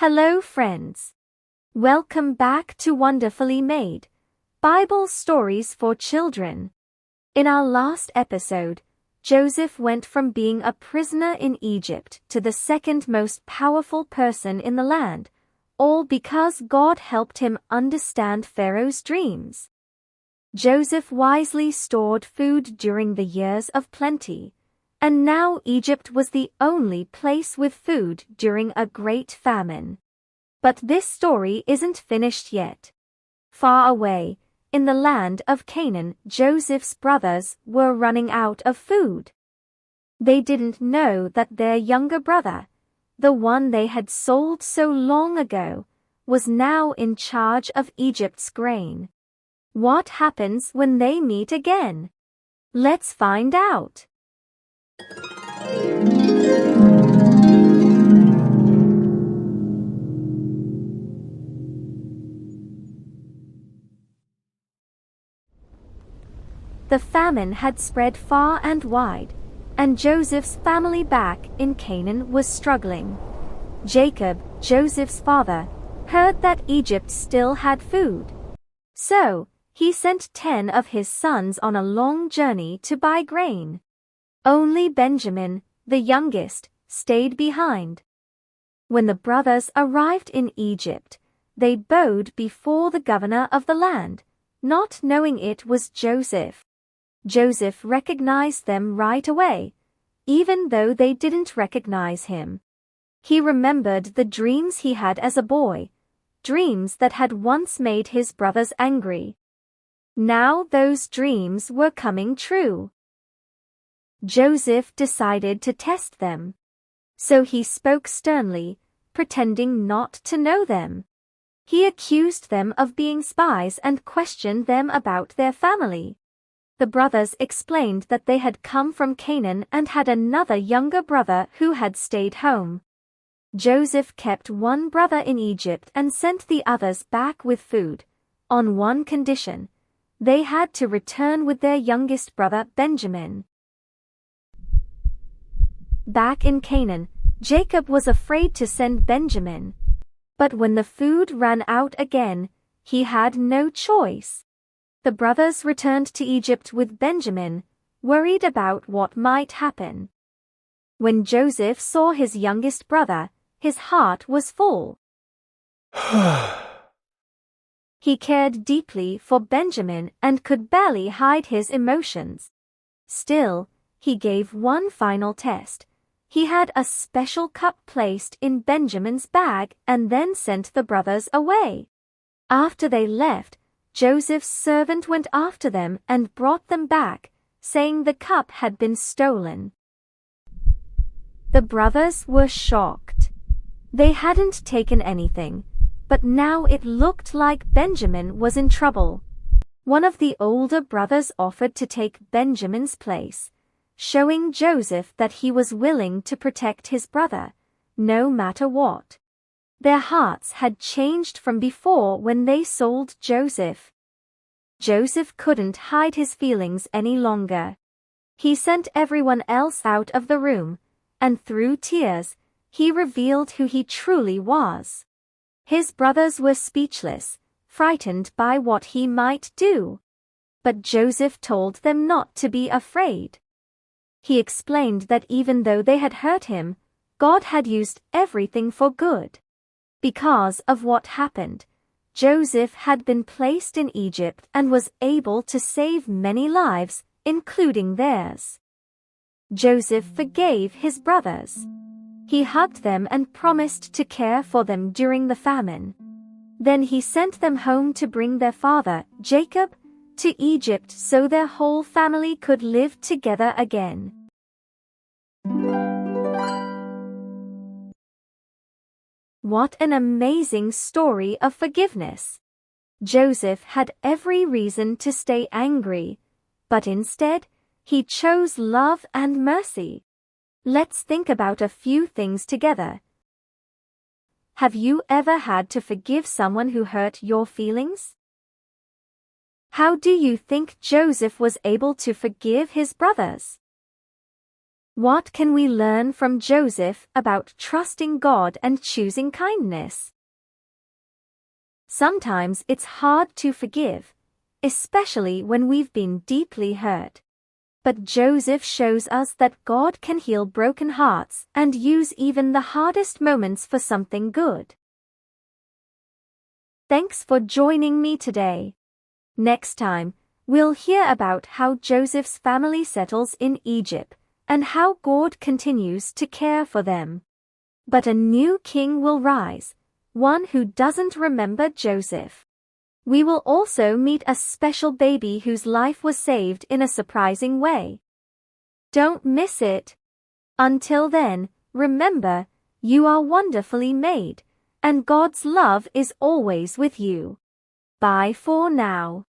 Hello friends. Welcome back to Wonderfully Made Bible Stories for Children. In our last episode, Joseph went from being a prisoner in Egypt to the second most powerful person in the land, all because God helped him understand Pharaoh's dreams. Joseph wisely stored food during the years of plenty, and now Egypt was the only place with food during a great famine. But this story isn't finished yet. Far away, in the land of Canaan, Joseph's brothers were running out of food. They didn't know that their younger brother, the one they had sold so long ago, was now in charge of Egypt's grain. What happens when they meet again? Let's find out. The famine had spread far and wide, and Joseph's family back in Canaan was struggling. Jacob, Joseph's father, heard that Egypt still had food. So, he sent 10 of his sons on a long journey to buy grain. Only Benjamin, the youngest, stayed behind. When the brothers arrived in Egypt, they bowed before the governor of the land, not knowing it was Joseph. Joseph recognized them right away, even though they didn't recognize him. He remembered the dreams he had as a boy, dreams that had once made his brothers angry. Now those dreams were coming true. Joseph decided to test them. So he spoke sternly, pretending not to know them. He accused them of being spies and questioned them about their family. The brothers explained that they had come from Canaan and had another younger brother who had stayed home. Joseph kept one brother in Egypt and sent the others back with food, on one condition: they had to return with their youngest brother Benjamin. Back in Canaan, Jacob was afraid to send Benjamin. But when the food ran out again, he had no choice. The brothers returned to Egypt with Benjamin, worried about what might happen. When Joseph saw his youngest brother, his heart was full. He cared deeply for Benjamin and could barely hide his emotions. Still, he gave one final test. He had a special cup placed in Benjamin's bag and then sent the brothers away. After they left, Joseph's servant went after them and brought them back, saying the cup had been stolen. The brothers were shocked. They hadn't taken anything, but now it looked like Benjamin was in trouble. One of the older brothers offered to take Benjamin's place, showing Joseph that he was willing to protect his brother, no matter what. Their hearts had changed from before when they sold Joseph. Joseph couldn't hide his feelings any longer. He sent everyone else out of the room, and through tears, he revealed who he truly was. His brothers were speechless, frightened by what he might do. But Joseph told them not to be afraid. He explained that even though they had hurt him, God had used everything for good. Because of what happened, Joseph had been placed in Egypt and was able to save many lives, including theirs. Joseph forgave his brothers. He hugged them and promised to care for them during the famine. Then he sent them home to bring their father, Jacob, to Egypt so their whole family could live together again. What an amazing story of forgiveness! Joseph had every reason to stay angry, but instead, he chose love and mercy. Let's think about a few things together. Have you ever had to forgive someone who hurt your feelings? How do you think Joseph was able to forgive his brothers? What can we learn from Joseph about trusting God and choosing kindness? Sometimes it's hard to forgive, especially when we've been deeply hurt. But Joseph shows us that God can heal broken hearts and use even the hardest moments for something good. Thanks for joining me today. Next time, we'll hear about how Joseph's family settles in Egypt and how God continues to care for them. But a new king will rise, one who doesn't remember Joseph. We will also meet a special baby whose life was saved in a surprising way. Don't miss it. Until then, remember, you are wonderfully made, and God's love is always with you. Bye for now.